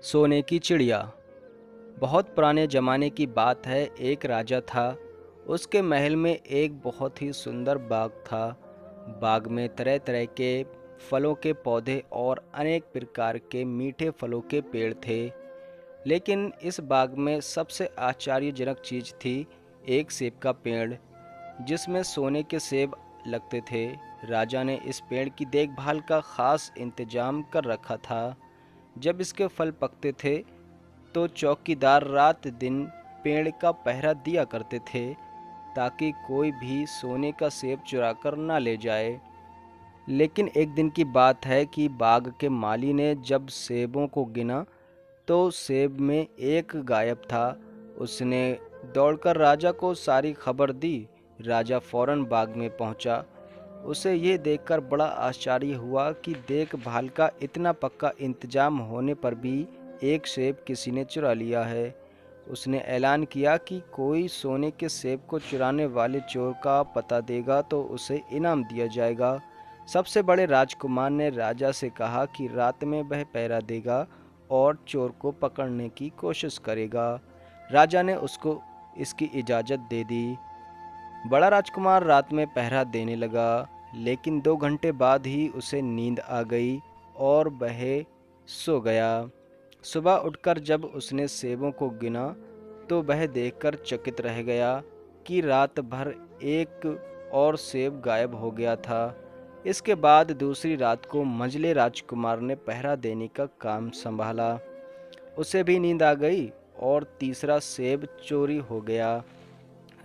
सोने की चिड़िया। बहुत पुराने ज़माने की बात है। एक राजा था। उसके महल में एक बहुत ही सुंदर बाग था। बाग में तरह तरह के फलों के पौधे और अनेक प्रकार के मीठे फलों के पेड़ थे। लेकिन इस बाग में सबसे आश्चर्यजनक चीज़ थी एक सेब का पेड़, जिसमें सोने के सेब लगते थे। राजा ने इस पेड़ की देखभाल का खास इंतजाम कर रखा था। जब इसके फल पकते थे तो चौकीदार रात दिन पेड़ का पहरा दिया करते थे, ताकि कोई भी सोने का सेब चुरा कर ना ले जाए। लेकिन एक दिन की बात है कि बाग के माली ने जब सेबों को गिना तो सेब में एक गायब था। उसने दौड़कर राजा को सारी खबर दी। राजा फौरन बाग में पहुंचा। उसे ये देखकर बड़ा आश्चर्य हुआ कि देखभाल का इतना पक्का इंतजाम होने पर भी एक सेब किसी ने चुरा लिया है। उसने ऐलान किया कि कोई सोने के सेब को चुराने वाले चोर का पता देगा तो उसे इनाम दिया जाएगा। सबसे बड़े राजकुमार ने राजा से कहा कि रात में वह पहरा देगा और चोर को पकड़ने की कोशिश करेगा। राजा ने उसको इसकी इजाज़त दे दी। बड़ा राजकुमार रात में पहरा देने लगा, लेकिन 2 घंटे बाद ही उसे नींद आ गई और वह सो गया। सुबह उठकर जब उसने सेबों को गिना तो वह देखकर चकित रह गया कि रात भर एक और सेब गायब हो गया था। इसके बाद दूसरी रात को मंझले राजकुमार ने पहरा देने का काम संभाला। उसे भी नींद आ गई और तीसरा सेब चोरी हो गया।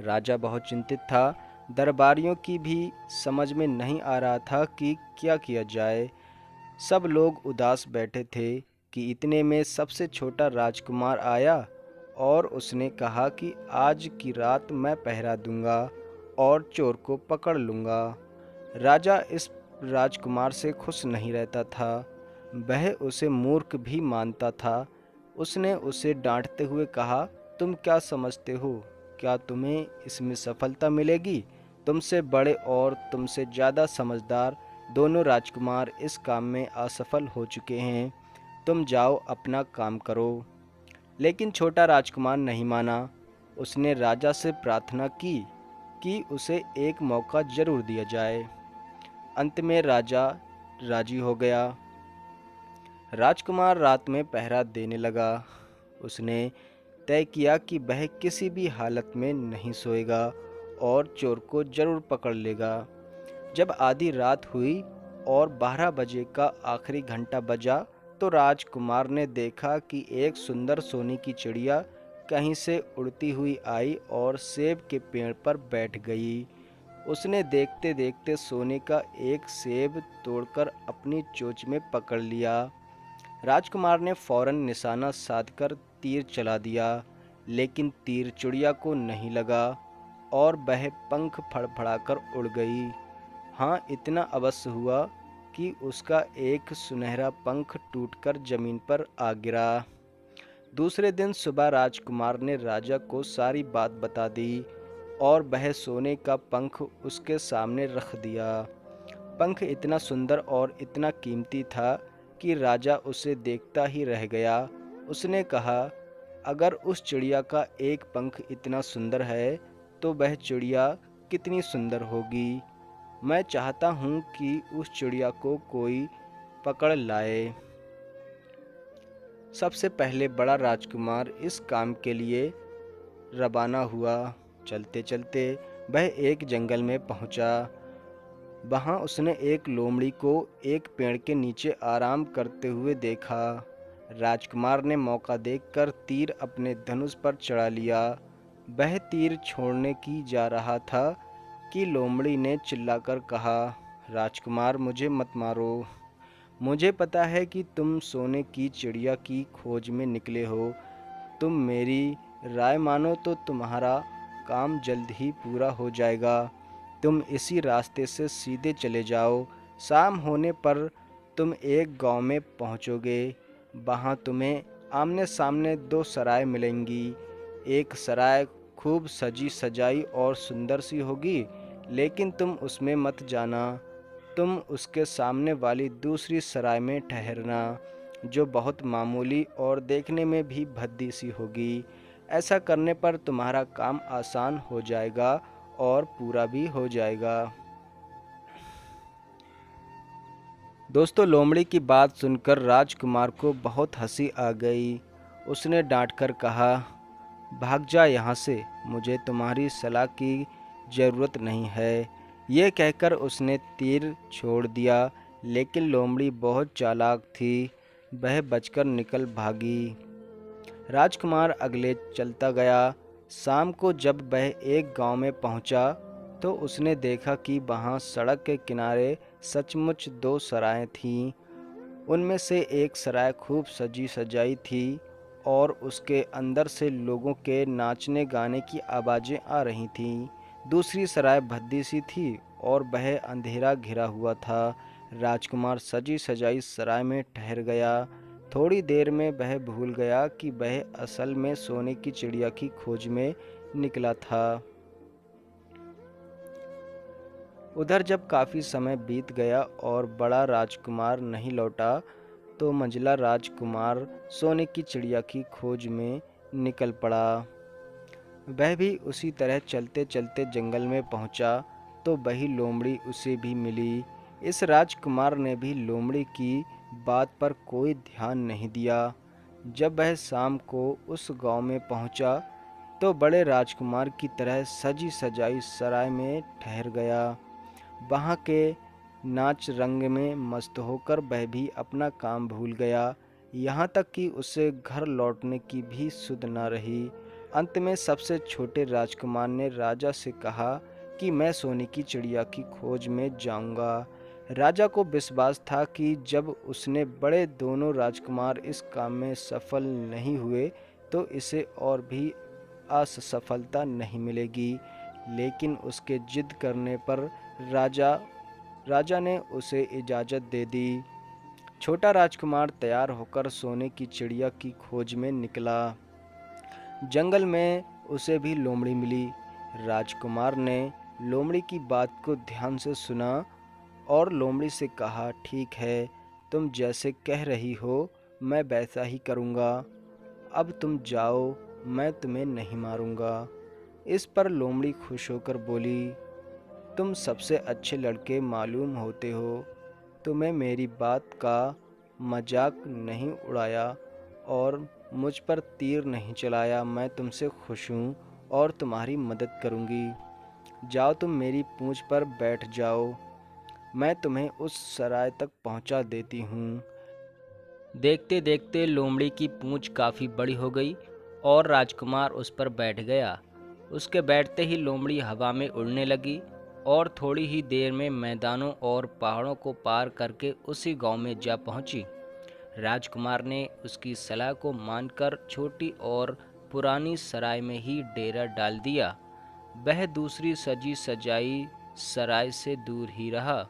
राजा बहुत चिंतित था। दरबारियों की भी समझ में नहीं आ रहा था कि क्या किया जाए। सब लोग उदास बैठे थे कि इतने में सबसे छोटा राजकुमार आया और उसने कहा कि आज की रात मैं पहरा दूंगा और चोर को पकड़ लूंगा। राजा इस राजकुमार से खुश नहीं रहता था। वह उसे मूर्ख भी मानता था। उसने उसे डांटते हुए कहा, तुम क्या समझते हो? क्या तुम्हें इसमें सफलता मिलेगी? तुमसे बड़े और तुमसे ज़्यादा समझदार दोनों राजकुमार इस काम में असफल हो चुके हैं। तुम जाओ अपना काम करो। लेकिन छोटा राजकुमार नहीं माना। उसने राजा से प्रार्थना की कि उसे एक मौका जरूर दिया जाए। अंत में राजा राजी हो गया। राजकुमार रात में पहरा देने लगा। उसने तय किया कि वह किसी भी हालत में नहीं सोएगा और चोर को जरूर पकड़ लेगा। जब आधी रात हुई और 12 बजे का आखिरी घंटा बजा तो राजकुमार ने देखा कि एक सुंदर सोने की चिड़िया कहीं से उड़ती हुई आई और सेब के पेड़ पर बैठ गई। उसने देखते देखते सोने का एक सेब तोड़कर अपनी चोंच में पकड़ लिया। राजकुमार ने फौरन निशाना साधकर तीर चला दिया, लेकिन तीर चिड़िया को नहीं लगा और वह पंख फड़फड़ाकर उड़ गई। हाँ, इतना अवश्य हुआ कि उसका एक सुनहरा पंख टूटकर जमीन पर आ गिरा। दूसरे दिन सुबह राजकुमार ने राजा को सारी बात बता दी और वह सोने का पंख उसके सामने रख दिया। पंख इतना सुंदर और इतना कीमती था कि राजा उसे देखता ही रह गया। उसने कहा, अगर उस चिड़िया का एक पंख इतना सुंदर है तो वह चिड़िया कितनी सुंदर होगी। मैं चाहता हूँ कि उस चिड़िया को कोई पकड़ लाए। सबसे पहले बड़ा राजकुमार इस काम के लिए रवाना हुआ। चलते चलते वह एक जंगल में पहुँचा। वहाँ उसने एक लोमड़ी को एक पेड़ के नीचे आराम करते हुए देखा। राजकुमार ने मौका देखकर तीर अपने धनुष पर चढ़ा लिया। वह तीर छोड़ने की जा रहा था कि लोमड़ी ने चिल्लाकर कहा, राजकुमार, मुझे मत मारो। मुझे पता है कि तुम सोने की चिड़िया की खोज में निकले हो। तुम मेरी राय मानो तो तुम्हारा काम जल्द ही पूरा हो जाएगा। तुम इसी रास्ते से सीधे चले जाओ। शाम होने पर तुम एक गांव में पहुंचोगे। वहां तुम्हें आमने सामने 2 सराय मिलेंगी। एक सराय खूब सजी सजाई और सुंदर सी होगी, लेकिन तुम उसमें मत जाना। तुम उसके सामने वाली दूसरी सराय में ठहरना। जो बहुत मामूली और देखने में भी भद्दी सी होगी। ऐसा करने पर तुम्हारा काम आसान हो जाएगा और पूरा भी हो जाएगा। दोस्तों, लोमड़ी की बात सुनकर राजकुमार को बहुत हंसी आ गई। उसने डांटकर कहा, भाग जा यहाँ से, मुझे तुम्हारी सलाह की ज़रूरत नहीं है। ये कहकर उसने तीर छोड़ दिया, लेकिन लोमड़ी बहुत चालाक थी। वह बचकर निकल भागी। राजकुमार अगले चलता गया। शाम को जब वह एक गांव में पहुंचा, तो उसने देखा कि वहां सड़क के किनारे सचमुच दो सराय थीं। उनमें से एक सराय खूब सजी सजाई थी और उसके अंदर से लोगों के नाचने गाने की आवाज़ें आ रही थीं। दूसरी सराय भद्दी सी थी और वह अंधेरा घिरा हुआ था। राजकुमार सजी सजाई सराय में ठहर गया। थोड़ी देर में वह भूल गया कि वह असल में सोने की चिड़िया की खोज में निकला था। उधर जब काफ़ी समय बीत गया और बड़ा राजकुमार नहीं लौटा, तो मंझला राजकुमार सोने की चिड़िया की खोज में निकल पड़ा। वह भी उसी तरह चलते चलते जंगल में पहुंचा, तो वही लोमड़ी उसे भी मिली। इस राजकुमार ने भी लोमड़ी की बात पर कोई ध्यान नहीं दिया। जब वह शाम को उस गांव में पहुंचा, तो बड़े राजकुमार की तरह सजी सजाई सराय में ठहर गया। वहाँ के नाच रंग में मस्त होकर वह भी अपना काम भूल गया। यहाँ तक कि उसे घर लौटने की भी सुध न रही। अंत में सबसे छोटे राजकुमार ने राजा से कहा कि मैं सोने की चिड़िया की खोज में जाऊंगा। राजा को विश्वास था कि जब उसने बड़े दोनों राजकुमार इस काम में सफल नहीं हुए, तो इसे और भी असफलता नहीं मिलेगी। लेकिन उसके जिद करने पर राजा राजा ने उसे इजाज़त दे दी। छोटा राजकुमार तैयार होकर सोने की चिड़िया की खोज में निकला। जंगल में उसे भी लोमड़ी मिली। राजकुमार ने लोमड़ी की बात को ध्यान से सुना और लोमड़ी से कहा, ठीक है, तुम जैसे कह रही हो मैं वैसा ही करूँगा। अब तुम जाओ, मैं तुम्हें नहीं मारूँगा। इस पर लोमड़ी खुश होकर बोली, तुम सबसे अच्छे लड़के मालूम होते हो। तुम्हें मेरी बात का मजाक नहीं उड़ाया और मुझ पर तीर नहीं चलाया। मैं तुमसे खुश हूँ और तुम्हारी मदद करूँगी। जाओ, तुम मेरी पूँछ पर बैठ जाओ, मैं तुम्हें उस सराय तक पहुँचा देती हूँ। देखते देखते लोमड़ी की पूँछ काफ़ी बड़ी हो गई और राजकुमार उस पर बैठ गया। उसके बैठते ही लोमड़ी हवा में उड़ने लगी और थोड़ी ही देर में मैदानों और पहाड़ों को पार करके उसी गांव में जा पहुंची। राजकुमार ने उसकी सलाह को मानकर छोटी और पुरानी सराय में ही डेरा डाल दिया। वह दूसरी सजी सजाई सराय से दूर ही रहा।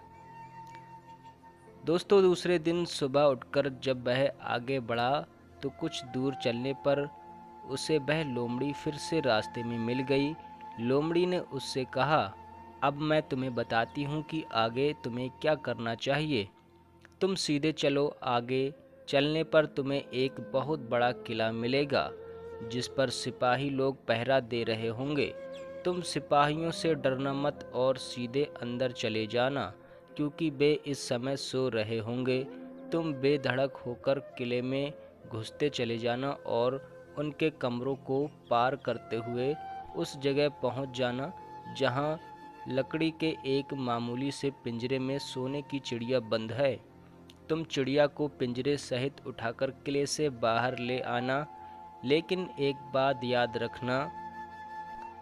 दोस्तों, दूसरे दिन सुबह उठकर जब वह आगे बढ़ा, तो कुछ दूर चलने पर उसे वह लोमड़ी फिर से रास्ते में मिल गई। लोमड़ी ने उससे कहा, अब मैं तुम्हें बताती हूँ कि आगे तुम्हें क्या करना चाहिए। तुम सीधे चलो। आगे चलने पर तुम्हें एक बहुत बड़ा किला मिलेगा, जिस पर सिपाही लोग पहरा दे रहे होंगे। तुम सिपाहियों से डरना मत और सीधे अंदर चले जाना, क्योंकि वे इस समय सो रहे होंगे। तुम बेधड़क होकर किले में घुसते चले जाना और उनके कमरों को पार करते हुए उस जगह पहुंच जाना जहां लकड़ी के एक मामूली से पिंजरे में सोने की चिड़िया बंद है। तुम चिड़िया को पिंजरे सहित उठाकर किले से बाहर ले आना, लेकिन एक बात याद रखना,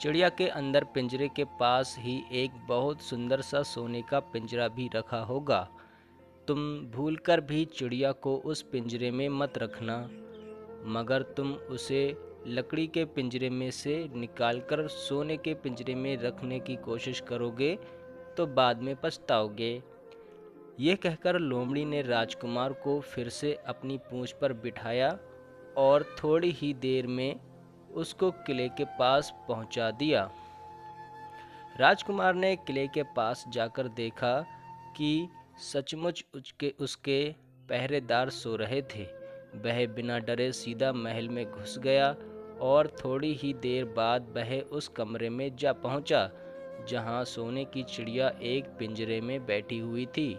चिड़िया के अंदर पिंजरे के पास ही एक बहुत सुंदर सा सोने का पिंजरा भी रखा होगा। तुम भूलकर भी चिड़िया को उस पिंजरे में मत रखना, मगर तुम उसे लकड़ी के पिंजरे में से निकालकर सोने के पिंजरे में रखने की कोशिश करोगे तो बाद में पछताओगे। यह कहकर लोमड़ी ने राजकुमार को फिर से अपनी पूंछ पर बिठाया और थोड़ी ही देर में उसको किले के पास पहुंचा दिया। राजकुमार ने किले के पास जाकर देखा कि सचमुच उसके पहरेदार सो रहे थे वह बिना डरे सीधा महल में घुस गया और थोड़ी ही देर बाद वह उस कमरे में जा पहुंचा जहां सोने की चिड़िया एक पिंजरे में बैठी हुई थी।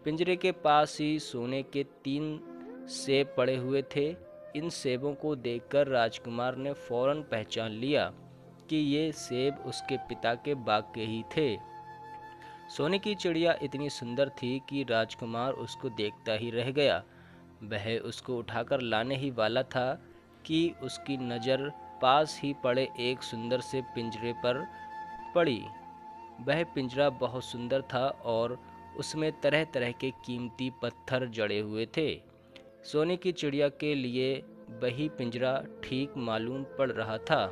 पिंजरे के पास ही सोने के 3 सेब पड़े हुए थे। इन सेबों को देखकर राजकुमार ने फौरन पहचान लिया कि ये सेब उसके पिता के बाग के ही थे। सोने की चिड़िया इतनी सुंदर थी कि राजकुमार उसको देखता ही रह गया। वह उसको उठाकर लाने ही वाला था कि उसकी नज़र पास ही पड़े एक सुंदर से पिंजरे पर पड़ी। वह पिंजरा बहुत सुंदर था और उसमें तरह तरह के कीमती पत्थर जड़े हुए थे। सोने की चिड़िया के लिए वही पिंजरा ठीक मालूम पड़ रहा था।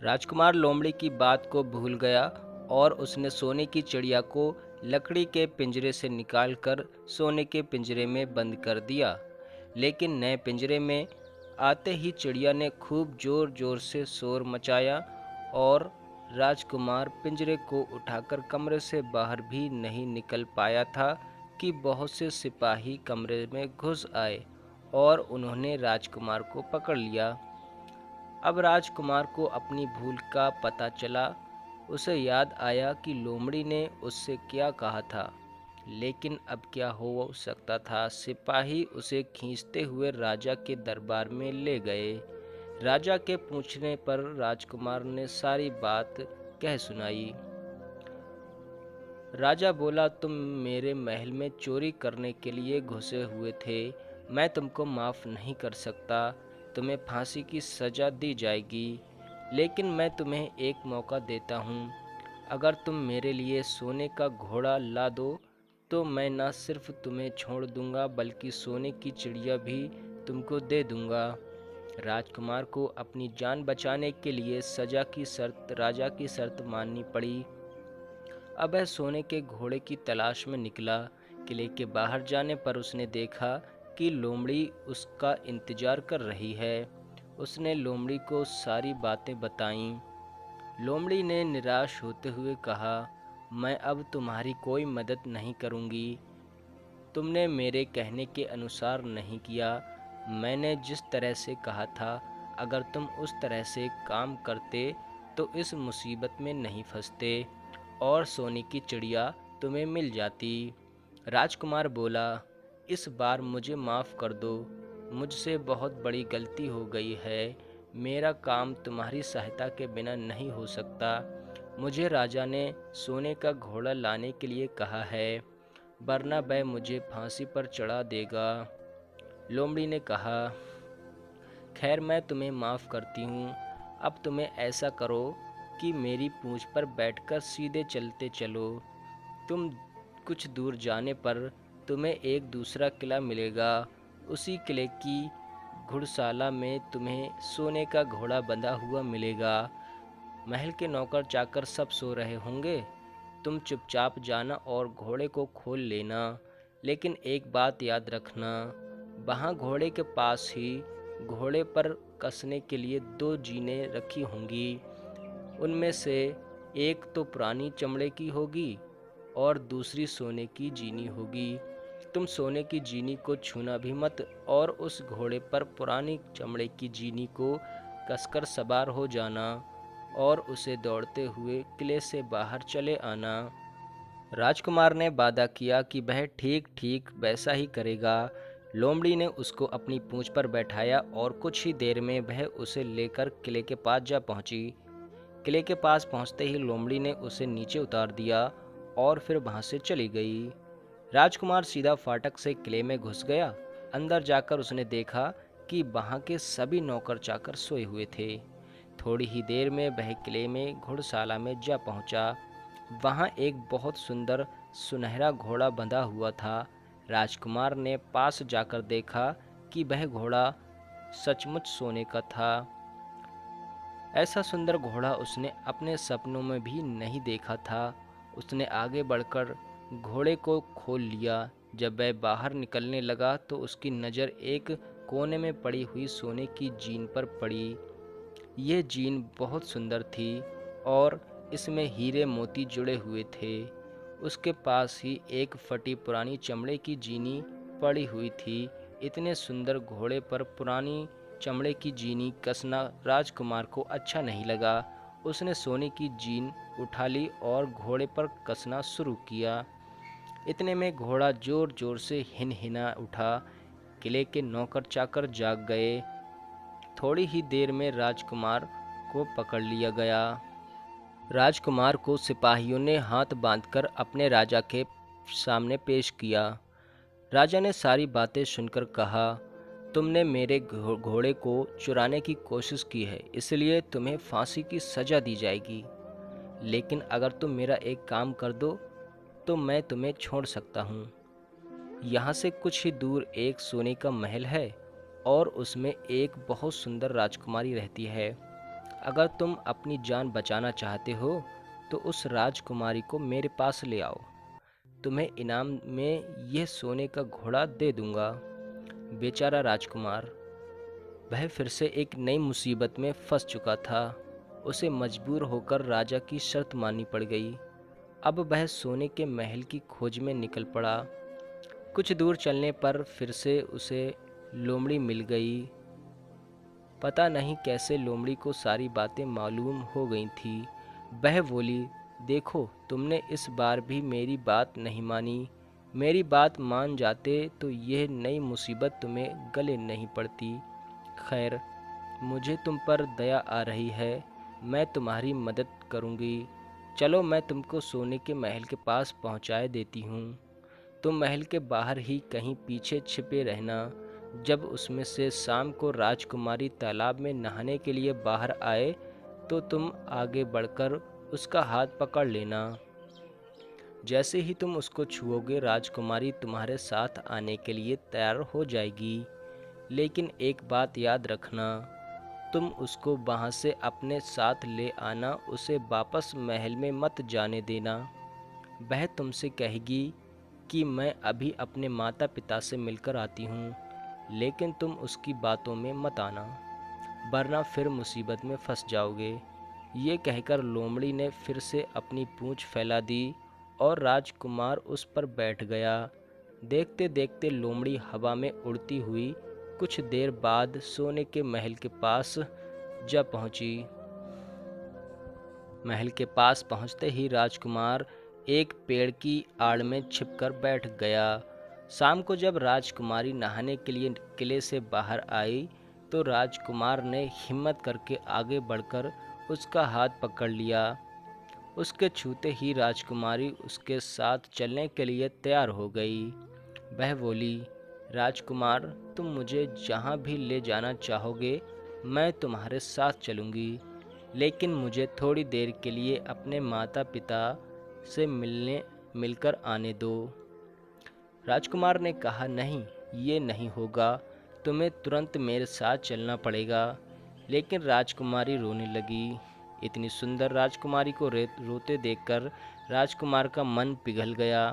राजकुमार लोमड़ी की बात को भूल गया और उसने सोने की चिड़िया को लकड़ी के पिंजरे से निकालकर सोने के पिंजरे में बंद कर दिया। लेकिन नए पिंजरे में आते ही चिड़िया ने खूब जोर जोर से शोर मचाया और राजकुमार पिंजरे को उठाकर कमरे से बाहर भी नहीं निकल पाया था कि बहुत से सिपाही कमरे में घुस आए और उन्होंने राजकुमार को पकड़ लिया। अब राजकुमार को अपनी भूल का पता चला। उसे याद आया कि लोमड़ी ने उससे क्या कहा था, लेकिन अब क्या हो सकता था। सिपाही उसे खींचते हुए राजा के दरबार में ले गए। राजा के पूछने पर राजकुमार ने सारी बात कह सुनाई। राजा बोला, तुम मेरे महल में चोरी करने के लिए घुसे हुए थे। मैं तुमको माफ़ नहीं कर सकता। तुम्हें फांसी की सज़ा दी जाएगी। लेकिन मैं तुम्हें एक मौका देता हूँ। अगर तुम मेरे लिए सोने का घोड़ा ला दो तो मैं न सिर्फ तुम्हें छोड़ दूंगा बल्कि सोने की चिड़िया भी तुमको दे दूंगा। राजकुमार को अपनी जान बचाने के लिए राजा की शर्त माननी पड़ी। अब वह सोने के घोड़े की तलाश में निकला। किले के बाहर जाने पर उसने देखा कि लोमड़ी उसका इंतजार कर रही है। उसने लोमड़ी को सारी बातें बताईं। लोमड़ी ने निराश होते हुए कहा, मैं अब तुम्हारी कोई मदद नहीं करूंगी। तुमने मेरे कहने के अनुसार नहीं किया। मैंने जिस तरह से कहा था, अगर तुम उस तरह से काम करते तो इस मुसीबत में नहीं फंसते और सोने की चिड़िया तुम्हें मिल जाती। राजकुमार बोला, इस बार मुझे माफ़ कर दो। मुझसे बहुत बड़ी गलती हो गई है। मेरा काम तुम्हारी सहायता के बिना नहीं हो सकता। मुझे राजा ने सोने का घोड़ा लाने के लिए कहा है, वरना वह मुझे फांसी पर चढ़ा देगा। लोमड़ी ने कहा, खैर मैं तुम्हें माफ़ करती हूँ। अब तुम्हें ऐसा करो कि मेरी पूँछ पर बैठकर सीधे चलते चलो। तुम कुछ दूर जाने पर तुम्हें एक दूसरा किला मिलेगा। उसी किले की घुड़शाला में तुम्हें सोने का घोड़ा बंधा हुआ मिलेगा। महल के नौकर चाकर सब सो रहे होंगे। तुम चुपचाप जाना और घोड़े को खोल लेना। लेकिन एक बात याद रखना, वहाँ घोड़े के पास ही घोड़े पर कसने के लिए 2 जीनें रखी होंगी। उनमें से एक तो पुरानी चमड़े की होगी और दूसरी सोने की जीनी होगी। तुम सोने की जीनी को छूना भी मत और उस घोड़े पर पुरानी चमड़े की जीनी को कसकर सवार हो जाना और उसे दौड़ते हुए किले से बाहर चले आना। राजकुमार ने वादा किया कि वह ठीक ठीक वैसा ही करेगा। लोमड़ी ने उसको अपनी पूंछ पर बैठाया और कुछ ही देर में वह उसे लेकर किले के पास जा पहुंची। किले के पास पहुंचते ही लोमड़ी ने उसे नीचे उतार दिया और फिर वहां से चली गई। राजकुमार सीधा फाटक से किले में घुस गया। अंदर जाकर उसने देखा कि वहां के सभी नौकर चाकर सोए हुए थे। थोड़ी ही देर में वह किले में घुड़शाला में जा पहुंचा। वहां एक बहुत सुंदर सुनहरा घोड़ा बंधा हुआ था। राजकुमार ने पास जाकर देखा कि वह घोड़ा सचमुच सोने का था। ऐसा सुंदर घोड़ा उसने अपने सपनों में भी नहीं देखा था। उसने आगे बढ़कर घोड़े को खोल लिया। जब वह बाहर निकलने लगा तो उसकी नज़र एक कोने में पड़ी हुई सोने की जीन पर पड़ी। यह जीन बहुत सुंदर थी और इसमें हीरे मोती जुड़े हुए थे। उसके पास ही एक फटी पुरानी चमड़े की जीनी पड़ी हुई थी इतने सुंदर घोड़े पर पुरानी चमड़े की जीनी कसना राजकुमार को अच्छा नहीं लगा। उसने सोने की जीन उठा ली और घोड़े पर कसना शुरू किया। इतने में घोड़ा जोर जोर से हिनहिना उठा। किले के नौकर चाकर जाग गए। थोड़ी ही देर में राजकुमार को पकड़ लिया गया। राजकुमार को सिपाहियों ने हाथ बांधकर अपने राजा के सामने पेश किया। राजा ने सारी बातें सुनकर कहा, तुमने मेरे घोड़े को चुराने की कोशिश की है, इसलिए तुम्हें फांसी की सजा दी जाएगी। लेकिन अगर तुम मेरा एक काम कर दो तो मैं तुम्हें छोड़ सकता हूँ। यहाँ से कुछ ही दूर एक सोने का महल है और उसमें एक बहुत सुंदर राजकुमारी रहती है। अगर तुम अपनी जान बचाना चाहते हो तो उस राजकुमारी को मेरे पास ले आओ। तुम्हें इनाम में यह सोने का घोड़ा दे दूंगा। बेचारा राजकुमार, वह फिर से एक नई मुसीबत में फंस चुका था। उसे मजबूर होकर राजा की शर्त माननी पड़ गई। अब वह सोने के महल की खोज में निकल पड़ा। कुछ दूर चलने पर फिर से उसे लोमड़ी मिल गई। पता नहीं कैसे लोमड़ी को सारी बातें मालूम हो गई थी। वह बोली, देखो तुमने इस बार भी मेरी बात नहीं मानी। मेरी बात मान जाते तो यह नई मुसीबत तुम्हें गले नहीं पड़ती। खैर, मुझे तुम पर दया आ रही है, मैं तुम्हारी मदद करूंगी। चलो मैं तुमको सोने के महल के पास पहुंचाए देती हूँ। तुम महल के बाहर ही कहीं पीछे छिपे रहना। जब उसमें से शाम को राजकुमारी तालाब में नहाने के लिए बाहर आए तो तुम आगे बढ़कर उसका हाथ पकड़ लेना। जैसे ही तुम उसको छुओगे राजकुमारी तुम्हारे साथ आने के लिए तैयार हो जाएगी। लेकिन एक बात याद रखना, तुम उसको वहाँ से अपने साथ ले आना, उसे वापस महल में मत जाने देना। वह तुमसे कहेगी कि मैं अभी अपने माता पिता से मिलकर आती हूँ, लेकिन तुम उसकी बातों में मत आना, वरना फिर मुसीबत में फंस जाओगे। ये कहकर लोमड़ी ने फिर से अपनी पूंछ फैला दी और राजकुमार उस पर बैठ गया। देखते देखते लोमड़ी हवा में उड़ती हुई कुछ देर बाद सोने के महल के पास जा पहुंची। महल के पास पहुंचते ही राजकुमार एक पेड़ की आड़ में छिपकर बैठ गया। शाम को जब राजकुमारी नहाने के लिए किले से बाहर आई तो राजकुमार ने हिम्मत करके आगे बढ़कर उसका हाथ पकड़ लिया। उसके छूते ही राजकुमारी उसके साथ चलने के लिए तैयार हो गई। वह बोली, राजकुमार, तुम मुझे जहाँ भी ले जाना चाहोगे मैं तुम्हारे साथ चलूँगी, लेकिन मुझे थोड़ी देर के लिए अपने माता पिता से मिलकर आने दो। राजकुमार ने कहा, नहीं, ये नहीं होगा, तुम्हें तुरंत मेरे साथ चलना पड़ेगा। लेकिन राजकुमारी रोने लगी। इतनी सुंदर राजकुमारी को रोते देखकर राजकुमार का मन पिघल गया।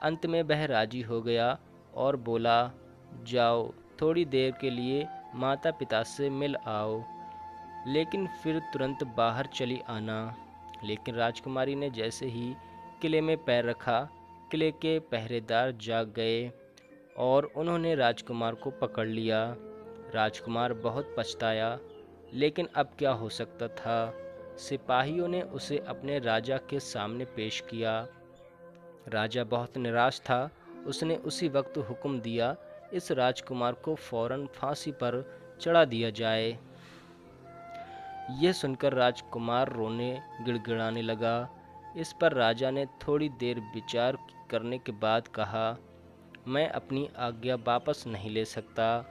अंत में वह राजी हो गया और बोला, जाओ थोड़ी देर के लिए माता पिता से मिल आओ, लेकिन फिर तुरंत बाहर चली आना। लेकिन राजकुमारी ने जैसे ही किले में पैर रखा, किले के पहरेदार जाग गए और उन्होंने राजकुमार को पकड़ लिया। राजकुमार बहुत पछताया, लेकिन अब क्या हो सकता था। सिपाहियों ने उसे अपने राजा के सामने पेश किया। राजा बहुत निराश था। उसने उसी वक्त हुक्म दिया, इस राजकुमार को फौरन फांसी पर चढ़ा दिया जाए। यह सुनकर राजकुमार रोने गिड़गिड़ाने लगा। इस पर राजा ने थोड़ी देर विचार करने के बाद कहा, मैं अपनी आज्ञा वापस नहीं ले सकता,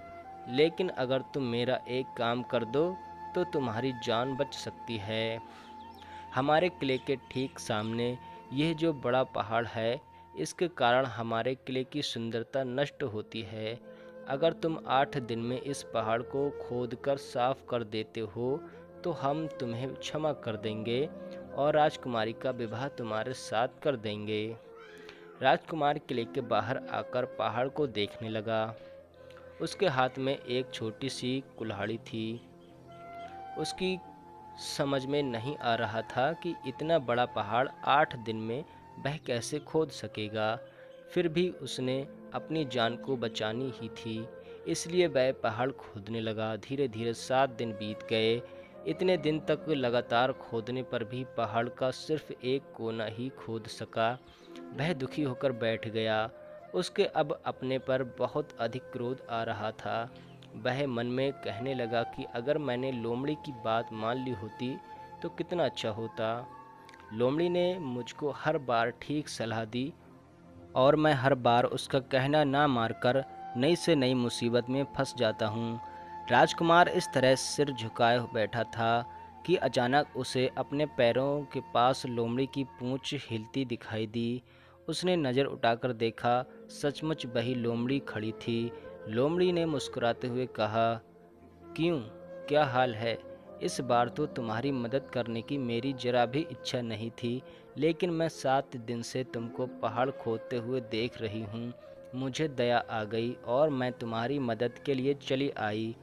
लेकिन अगर तुम मेरा एक काम कर दो तो तुम्हारी जान बच सकती है। हमारे किले के ठीक सामने यह जो बड़ा पहाड़ है, इसके कारण हमारे किले की सुंदरता नष्ट होती है। अगर तुम 8 दिन में इस पहाड़ को खोदकर साफ कर देते हो तो हम तुम्हें क्षमा कर देंगे और राजकुमारी का विवाह तुम्हारे साथ कर देंगे। राजकुमार किले के बाहर आकर पहाड़ को देखने लगा। उसके हाथ में एक छोटी सी कुल्हाड़ी थी। उसकी समझ में नहीं आ रहा था कि इतना बड़ा पहाड़ 8 दिन में वह कैसे खोद सकेगा। फिर भी उसने अपनी जान को बचानी ही थी, इसलिए वह पहाड़ खोदने लगा। धीरे धीरे 7 दिन बीत गए। इतने दिन तक लगातार खोदने पर भी पहाड़ का सिर्फ एक कोना ही खोद सका। वह दुखी होकर बैठ गया। उसके अब अपने पर बहुत अधिक क्रोध आ रहा था। वह मन में कहने लगा कि अगर मैंने लोमड़ी की बात मान ली होती तो कितना अच्छा होता। लोमड़ी ने मुझको हर बार ठीक सलाह दी और मैं हर बार उसका कहना ना मारकर नई से नई मुसीबत में फंस जाता हूँ। राजकुमार इस तरह सिर झुकाए बैठा था कि अचानक उसे अपने पैरों के पास लोमड़ी की पूंछ हिलती दिखाई दी। उसने नज़र उठाकर देखा, सचमुच वही लोमड़ी खड़ी थी। लोमड़ी ने मुस्कुराते हुए कहा, क्यों, क्या हाल है? इस बार तो तुम्हारी मदद करने की मेरी जरा भी इच्छा नहीं थी, लेकिन मैं 7 दिन से तुमको पहाड़ खोदते हुए देख रही हूँ। मुझे दया आ गई और मैं तुम्हारी मदद के लिए चली आई।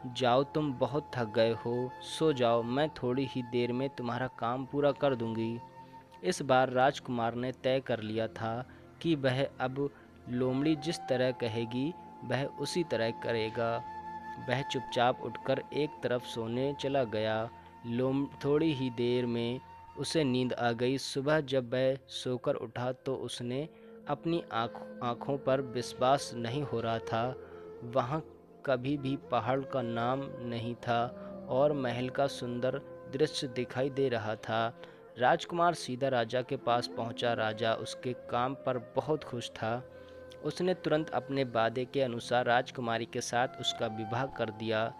जाओ, तुम बहुत थक गए हो, सो जाओ, मैं थोड़ी ही देर में तुम्हारा काम पूरा कर दूंगी। इस बार राजकुमार ने तय कर लिया था कि वह अब लोमड़ी जिस तरह कहेगी वह उसी तरह करेगा। वह चुपचाप उठकर एक तरफ सोने चला गया। लोम थोड़ी ही देर में उसे नींद आ गई। सुबह जब वह सोकर उठा तो उसने अपनी आँखों पर विश्वास नहीं हो रहा था। वहाँ कभी भी पहाड़ का नाम नहीं था और महल का सुंदर दृश्य दिखाई दे रहा था। राजकुमार सीधा राजा के पास पहुंचा। राजा उसके काम पर बहुत खुश था। उसने तुरंत अपने वादे के अनुसार राजकुमारी के साथ उसका विवाह कर दिया।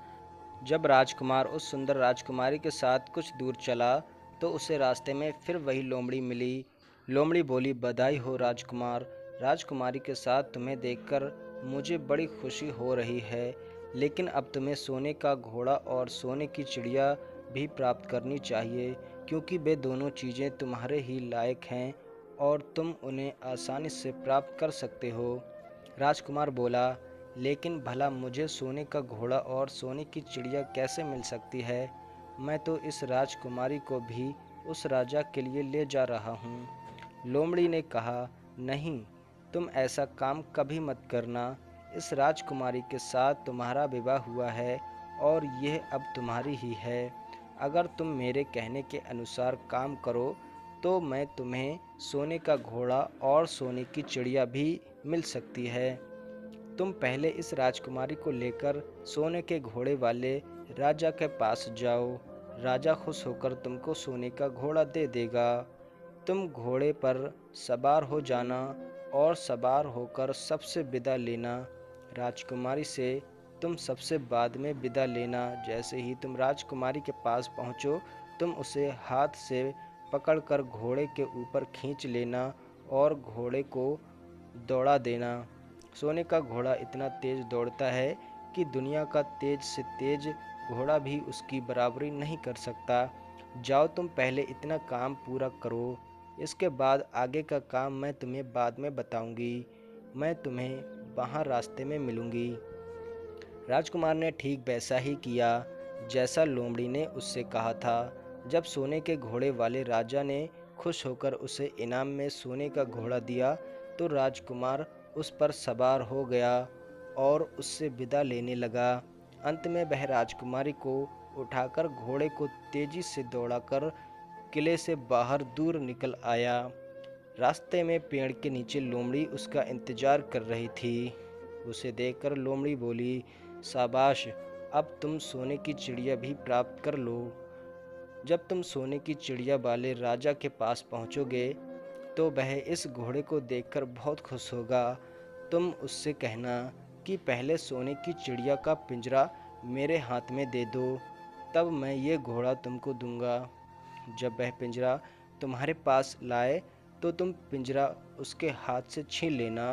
जब राजकुमार उस सुंदर राजकुमारी के साथ कुछ दूर चला तो उसे रास्ते में फिर वही लोमड़ी मिली। लोमड़ी बोली, बधाई हो राजकुमार, राजकुमारी के साथ तुम्हें देखकर मुझे बड़ी खुशी हो रही है, लेकिन अब तुम्हें सोने का घोड़ा और सोने की चिड़िया भी प्राप्त करनी चाहिए, क्योंकि वे दोनों चीज़ें तुम्हारे ही लायक हैं और तुम उन्हें आसानी से प्राप्त कर सकते हो। राजकुमार बोला, लेकिन भला मुझे सोने का घोड़ा और सोने की चिड़िया कैसे मिल सकती है? मैं तो इस राजकुमारी को भी उस राजा के लिए ले जा रहा हूँ। लोमड़ी ने कहा, नहीं, तुम ऐसा काम कभी मत करना। इस राजकुमारी के साथ तुम्हारा विवाह हुआ है और यह अब तुम्हारी ही है। अगर तुम मेरे कहने के अनुसार काम करो तो मैं तुम्हें सोने का घोड़ा और सोने की चिड़िया भी मिल सकती है। तुम पहले इस राजकुमारी को लेकर सोने के घोड़े वाले राजा के पास जाओ। राजा खुश होकर तुमको सोने का घोड़ा दे देगा। तुम घोड़े पर सवार हो जाना और सवार होकर सबसे विदा लेना। राजकुमारी से तुम सबसे बाद में विदा लेना। जैसे ही तुम राजकुमारी के पास पहुँचो तुम उसे हाथ से पकड़कर घोड़े के ऊपर खींच लेना और घोड़े को दौड़ा देना। सोने का घोड़ा इतना तेज दौड़ता है कि दुनिया का तेज से तेज घोड़ा भी उसकी बराबरी नहीं कर सकता। जाओ, तुम पहले इतना काम पूरा करो, इसके बाद आगे का काम मैं तुम्हें बाद में बताऊंगी। मैं तुम्हें वहाँ रास्ते में मिलूंगी। राजकुमार ने ठीक वैसा ही किया जैसा लोमड़ी ने उससे कहा था। जब सोने के घोड़े वाले राजा ने खुश होकर उसे इनाम में सोने का घोड़ा दिया तो राजकुमार उस पर सवार हो गया और उससे विदा लेने लगा। अंत में वह राजकुमारी को उठाकर घोड़े को तेजी से दौड़ाकर किले से बाहर दूर निकल आया। रास्ते में पेड़ के नीचे लोमड़ी उसका इंतजार कर रही थी। उसे देखकर लोमड़ी बोली, शाबाश, अब तुम सोने की चिड़िया भी प्राप्त कर लो। जब तुम सोने की चिड़िया वाले राजा के पास पहुंचोगे तो वह इस घोड़े को देखकर बहुत खुश होगा। तुम उससे कहना कि पहले सोने की चिड़िया का पिंजरा मेरे हाथ में दे दो, तब मैं ये घोड़ा तुमको दूंगा। जब वह पिंजरा तुम्हारे पास लाए तो तुम पिंजरा उसके हाथ से छीन लेना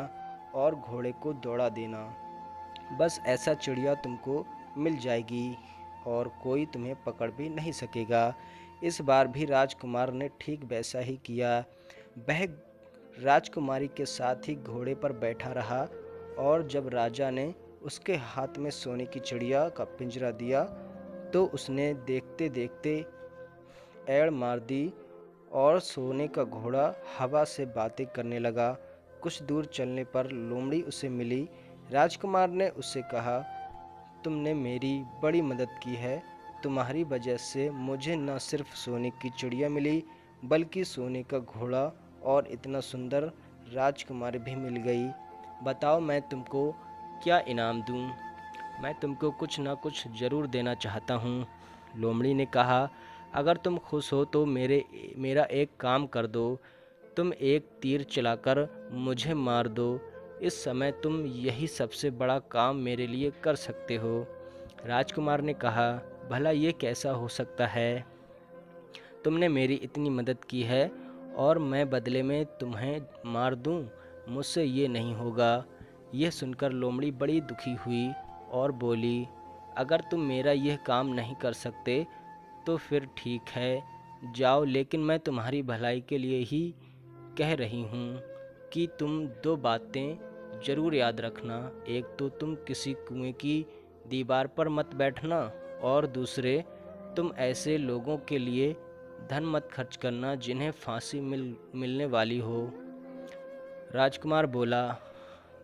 और घोड़े को दौड़ा देना। बस ऐसा चिड़िया तुमको मिल जाएगी और कोई तुम्हें पकड़ भी नहीं सकेगा। इस बार भी राजकुमार ने ठीक वैसा ही किया। वह राजकुमारी के साथ ही घोड़े पर बैठा रहा और जब राजा ने उसके हाथ में सोने की चिड़िया का पिंजरा दिया तो उसने देखते देखते ऐड़ मार दी और सोने का घोड़ा हवा से बातें करने लगा। कुछ दूर चलने पर लोमड़ी उसे मिली। राजकुमार ने उससे कहा, तुमने मेरी बड़ी मदद की है। तुम्हारी वजह से मुझे न सिर्फ सोने की चिड़िया मिली, बल्कि सोने का घोड़ा और इतना सुंदर राजकुमार भी मिल गई। बताओ मैं तुमको क्या इनाम दूं? मैं तुमको कुछ ना कुछ ज़रूर देना चाहता हूँ। लोमड़ी ने कहा, अगर तुम खुश हो तो मेरा एक काम कर दो। तुम एक तीर चलाकर मुझे मार दो। इस समय तुम यही सबसे बड़ा काम मेरे लिए कर सकते हो। राजकुमार ने कहा, भला ये कैसा हो सकता है? तुमने मेरी इतनी मदद की है और मैं बदले में तुम्हें मार दूं? मुझसे ये नहीं होगा। यह सुनकर लोमड़ी बड़ी दुखी हुई और बोली, अगर तुम मेरा यह काम नहीं कर सकते तो फिर ठीक है, जाओ, लेकिन मैं तुम्हारी भलाई के लिए ही कह रही हूँ कि तुम दो बातें ज़रूर याद रखना। एक तो तुम किसी कुएं की दीवार पर मत बैठना, और दूसरे, तुम ऐसे लोगों के लिए धन मत खर्च करना जिन्हें फांसी मिलने वाली हो। राजकुमार बोला,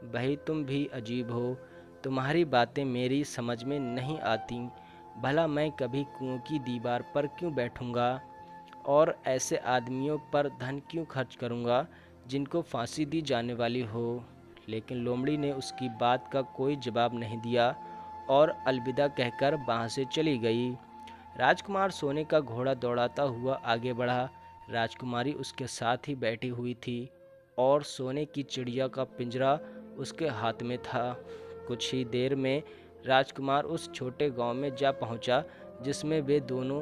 भाई तुम भी अजीब हो, तुम्हारी बातें मेरी समझ में नहीं आती। भला मैं कभी कुएं की दीवार पर क्यों बैठूंगा और ऐसे आदमियों पर धन क्यों खर्च करूंगा जिनको फांसी दी जाने वाली हो। लेकिन लोमड़ी ने उसकी बात का कोई जवाब नहीं दिया और अलविदा कहकर वहाँ से चली गई। राजकुमार सोने का घोड़ा दौड़ाता हुआ आगे बढ़ा। राजकुमारी उसके साथ ही बैठी हुई थी और सोने की चिड़िया का पिंजरा उसके हाथ में था। कुछ ही देर में राजकुमार उस छोटे गांव में जा पहुंचा जिसमें वे दोनों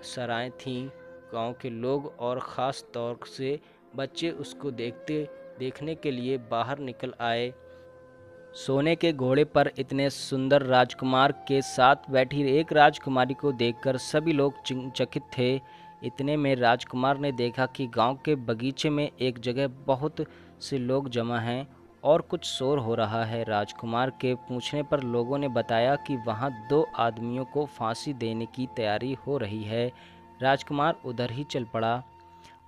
सराएं थीं। गांव के लोग और ख़ास तौर से बच्चे उसको देखने के लिए बाहर निकल आए। सोने के घोड़े पर इतने सुंदर राजकुमार के साथ बैठी एक राजकुमारी को देखकर सभी लोग चकित थे। इतने में राजकुमार ने देखा कि गांव के बगीचे में एक जगह बहुत से लोग जमा हैं और कुछ शोर हो रहा है। राजकुमार के पूछने पर लोगों ने बताया कि वहां दो आदमियों को फांसी देने की तैयारी हो रही है। राजकुमार उधर ही चल पड़ा।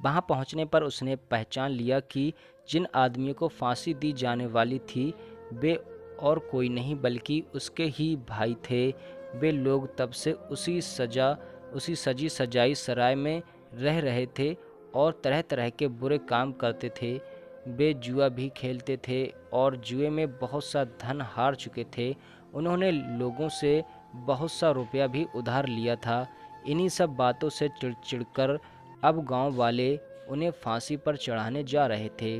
वहां पहुंचने पर उसने पहचान लिया कि जिन आदमियों को फांसी दी जाने वाली थी वे और कोई नहीं बल्कि उसके ही भाई थे। वे लोग तब से उसी सजी सजाई सराय में रह रहे थे और तरह तरह के बुरे काम करते थे। वे जुआ भी खेलते थे और जुए में बहुत सा धन हार चुके थे। उन्होंने लोगों से बहुत सा रुपया भी उधार लिया था। इन्हीं सब बातों से चिढ़कर अब गांव वाले उन्हें फांसी पर चढ़ाने जा रहे थे।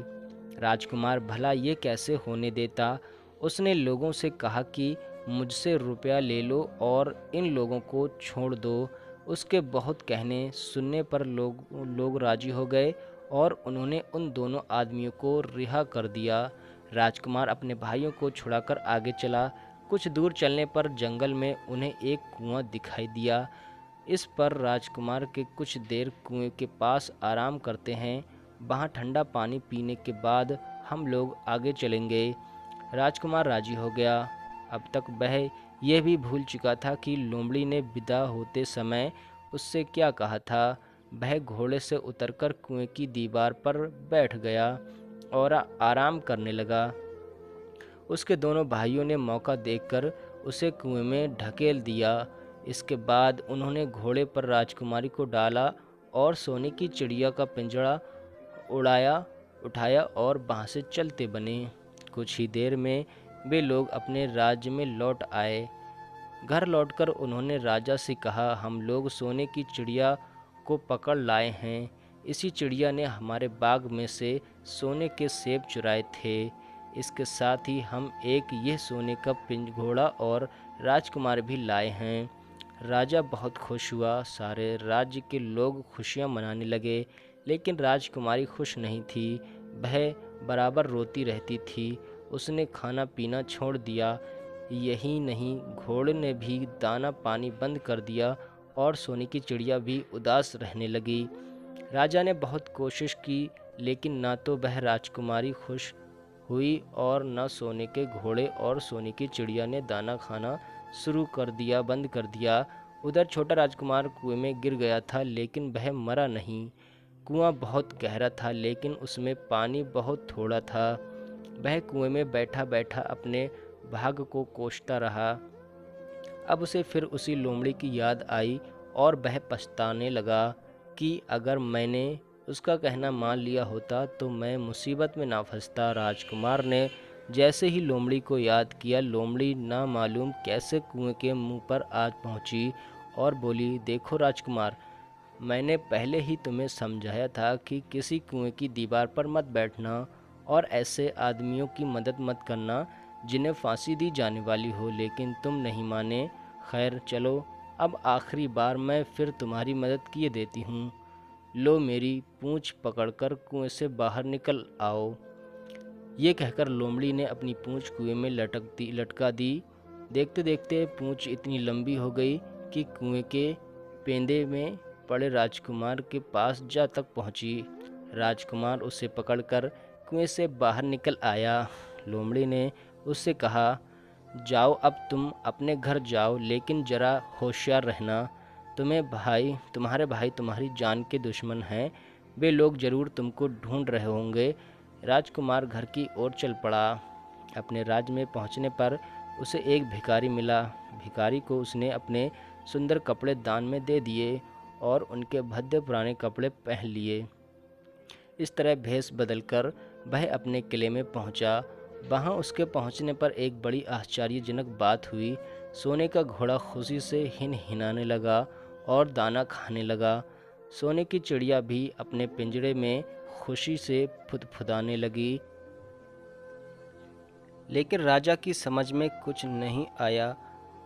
राजकुमार भला ये कैसे होने देता। उसने लोगों से कहा कि मुझसे रुपया ले लो और इन लोगों को छोड़ दो। उसके बहुत कहने सुनने पर लोग राजी हो गए और उन्होंने उन दोनों आदमियों को रिहा कर दिया। राजकुमार अपने भाइयों को छुड़ाकर आगे चला। कुछ दूर चलने पर जंगल में उन्हें एक कुआं दिखाई दिया। इस पर राजकुमार के कुछ देर कुएं के पास आराम करते हैं। वहाँ ठंडा पानी पीने के बाद हम लोग आगे चलेंगे। राजकुमार राजी हो गया। अब तक वह यह भी भूल चुका था कि लोमड़ी ने विदा होते समय उससे क्या कहा था। वह घोड़े से उतरकर कुएं की दीवार पर बैठ गया और आराम करने लगा। उसके दोनों भाइयों ने मौका देखकर उसे कुएं में ढकेल दिया। इसके बाद उन्होंने घोड़े पर राजकुमारी को डाला और सोने की चिड़िया का पिंजरा उठाया और वहाँ से चलते बने। कुछ ही देर में वे लोग अपने राज्य में लौट आए। घर लौटकर उन्होंने राजा से कहा, हम लोग सोने की चिड़िया को पकड़ लाए हैं। इसी चिड़िया ने हमारे बाग में से सोने के सेब चुराए थे। इसके साथ ही हम एक यह सोने का घोड़ा और राजकुमार भी लाए हैं। राजा बहुत खुश हुआ। सारे राज्य के लोग खुशियां मनाने लगे, लेकिन राजकुमारी खुश नहीं थी। वह बराबर रोती रहती थी। उसने खाना पीना छोड़ दिया। यही नहीं, घोड़े ने भी दाना पानी बंद कर दिया और सोने की चिड़िया भी उदास रहने लगी। राजा ने बहुत कोशिश की, लेकिन ना तो वह राजकुमारी खुश हुई और न सोने के घोड़े और सोने की चिड़िया ने दाना खाना बंद कर दिया। उधर छोटा राजकुमार कुएं में गिर गया था, लेकिन वह मरा नहीं। कुआं बहुत गहरा था, लेकिन उसमें पानी बहुत थोड़ा था। वह कुएं में बैठा बैठा अपने भाग्य को कोसता रहा। अब उसे फिर उसी लोमड़ी की याद आई और वह पछताने लगा कि अगर मैंने उसका कहना मान लिया होता तो मैं मुसीबत में ना फंसता। राजकुमार ने जैसे ही लोमड़ी को याद किया, लोमड़ी ना मालूम कैसे कुएं के मुंह पर आज पहुंची और बोली, देखो राजकुमार, मैंने पहले ही तुम्हें समझाया था कि किसी कुएं की दीवार पर मत बैठना और ऐसे आदमियों की मदद मत करना जिन्हें फांसी दी जाने वाली हो, लेकिन तुम नहीं माने। खैर चलो, अब आखिरी बार मैं फिर तुम्हारी मदद किए देती हूँ। लो, मेरी पूंछ पकड़कर कुएं से बाहर निकल आओ। ये कहकर लोमड़ी ने अपनी पूंछ कुएं में लटका दी। देखते देखते पूंछ इतनी लंबी हो गई कि कुएं के पेंदे में पड़े राजकुमार के पास जा तक पहुंची। राजकुमार उसे पकड़कर कुएं से बाहर निकल आया। लोमड़ी ने उससे कहा, जाओ, अब तुम अपने घर जाओ, लेकिन जरा होशियार रहना। तुम्हारे भाई तुम्हारी जान के दुश्मन हैं। वे लोग जरूर तुमको ढूंढ रहे होंगे। राजकुमार घर की ओर चल पड़ा। अपने राज्य में पहुंचने पर उसे एक भिखारी मिला। भिखारी को उसने अपने सुंदर कपड़े दान में दे दिए और उनके भद्दे पुराने कपड़े पहन लिए। इस तरह भेष बदलकर वह अपने किले में पहुंचा। वहां उसके पहुंचने पर एक बड़ी आश्चर्यजनक बात हुई। सोने का घोड़ा खुशी से हिनहिनाने लगा और दाना खाने लगा। सोने की चिड़िया भी अपने पिंजरे में खुशी से फुदफुदाने लगी। लेकिन राजा की समझ में कुछ नहीं आया।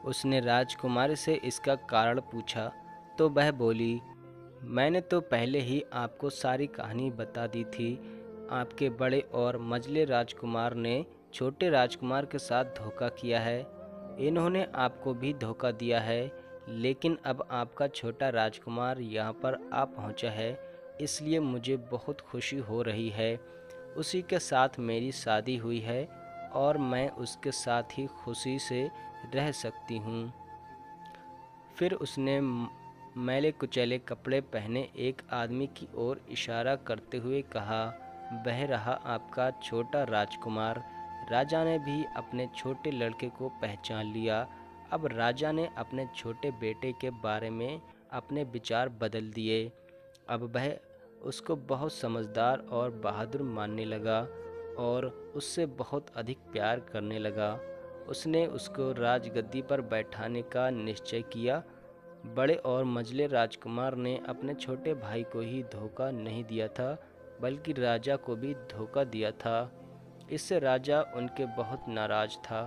उसने राजकुमारी से इसका कारण पूछा तो वह बोली, मैंने तो पहले ही आपको सारी कहानी बता दी थी। आपके बड़े और मंझले राजकुमार ने छोटे राजकुमार के साथ धोखा किया है। इन्होंने आपको भी धोखा दिया है, लेकिन अब आपका छोटा राजकुमार यहाँ पर आ पहुँचा है, इसलिए मुझे बहुत खुशी हो रही है। उसी के साथ मेरी शादी हुई है और मैं उसके साथ ही खुशी से रह सकती हूँ। फिर उसने मैले कुचैले कपड़े पहने एक आदमी की ओर इशारा करते हुए कहा, वह रहा आपका छोटा राजकुमार। राजा ने भी अपने छोटे लड़के को पहचान लिया। अब राजा ने अपने छोटे बेटे के बारे में अपने विचार बदल दिए। अब वह उसको बहुत समझदार और बहादुर मानने लगा और उससे बहुत अधिक प्यार करने लगा। उसने उसको राजगद्दी पर बैठाने का निश्चय किया। बड़े और मंझले राजकुमार ने अपने छोटे भाई को ही धोखा नहीं दिया था, बल्कि राजा को भी धोखा दिया था। इससे राजा उनके बहुत नाराज था।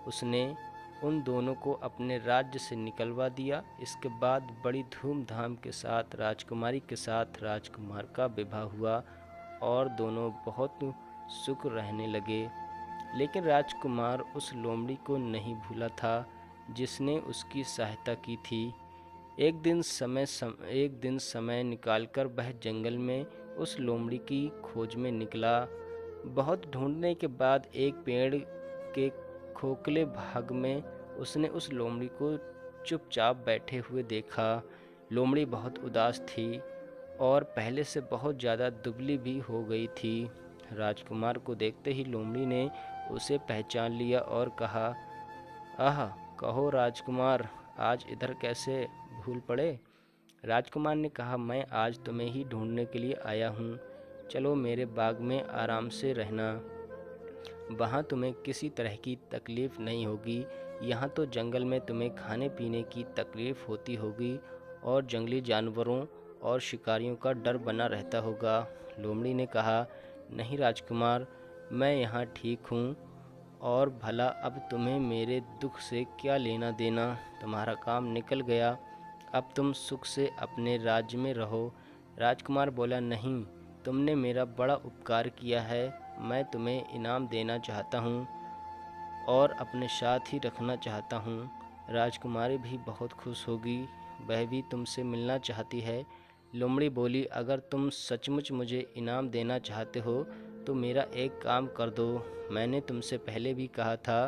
उसने उन दोनों को अपने राज्य से निकलवा दिया। इसके बाद बड़ी धूमधाम के साथ राजकुमारी के साथ राजकुमार का विवाह हुआ और दोनों बहुत सुख रहने लगे। लेकिन राजकुमार उस लोमड़ी को नहीं भूला था जिसने उसकी सहायता की थी। एक दिन समय निकालकर वह जंगल में उस लोमड़ी की खोज में निकला। बहुत ढूंढने के बाद एक पेड़ के खोखले भाग में उसने उस लोमड़ी को चुपचाप बैठे हुए देखा। लोमड़ी बहुत उदास थी और पहले से बहुत ज़्यादा दुबली भी हो गई थी। राजकुमार को देखते ही लोमड़ी ने उसे पहचान लिया और कहा, आह, कहो राजकुमार, आज इधर कैसे भूल पड़े। राजकुमार ने कहा, मैं आज तुम्हें ही ढूंढने के लिए आया हूँ। चलो मेरे बाग में आराम से रहना। वहाँ तुम्हें किसी तरह की तकलीफ़ नहीं होगी। यहाँ तो जंगल में तुम्हें खाने पीने की तकलीफ़ होती होगी और जंगली जानवरों और शिकारियों का डर बना रहता होगा। लोमड़ी ने कहा, नहीं राजकुमार, मैं यहाँ ठीक हूँ और भला अब तुम्हें मेरे दुख से क्या लेना देना। तुम्हारा काम निकल गया, अब तुम सुख से अपने राज्य में रहो। राजकुमार बोला, नहीं, तुमने मेरा बड़ा उपकार किया है। मैं तुम्हें इनाम देना चाहता हूँ और अपने साथ ही रखना चाहता हूँ। राजकुमारी भी बहुत खुश होगी, वह भी तुमसे मिलना चाहती है। लोमड़ी बोली, अगर तुम सचमुच मुझे इनाम देना चाहते हो तो मेरा एक काम कर दो। मैंने तुमसे पहले भी कहा था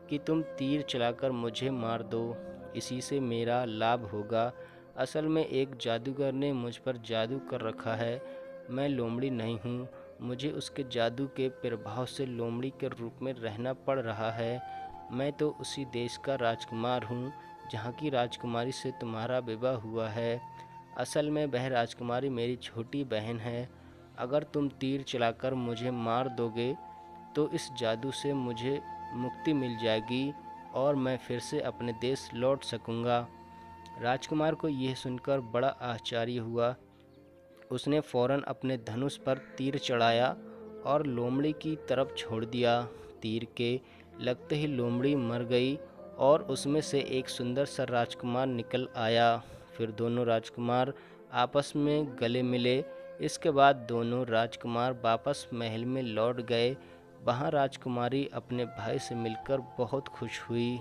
कि तुम तीर चलाकर मुझे मार दो, इसी से मेरा लाभ होगा। असल में एक जादूगर ने मुझ पर जादू कर रखा है। मैं लोमड़ी नहीं हूँ, मुझे उसके जादू के प्रभाव से लोमड़ी के रूप में रहना पड़ रहा है। मैं तो उसी देश का राजकुमार हूँ जहाँ की राजकुमारी से तुम्हारा विवाह हुआ है। असल में वह राजकुमारी मेरी छोटी बहन है। अगर तुम तीर चलाकर मुझे मार दोगे तो इस जादू से मुझे मुक्ति मिल जाएगी और मैं फिर से अपने देश लौट सकूँगा। राजकुमार को यह सुनकर बड़ा आश्चर्य हुआ। उसने फौरन अपने धनुष पर तीर चढ़ाया और लोमड़ी की तरफ छोड़ दिया। तीर के लगते ही लोमड़ी मर गई और उसमें से एक सुंदर सा राजकुमार निकल आया। फिर दोनों राजकुमार आपस में गले मिले। इसके बाद दोनों राजकुमार वापस महल में लौट गए। वहाँ राजकुमारी अपने भाई से मिलकर बहुत खुश हुई।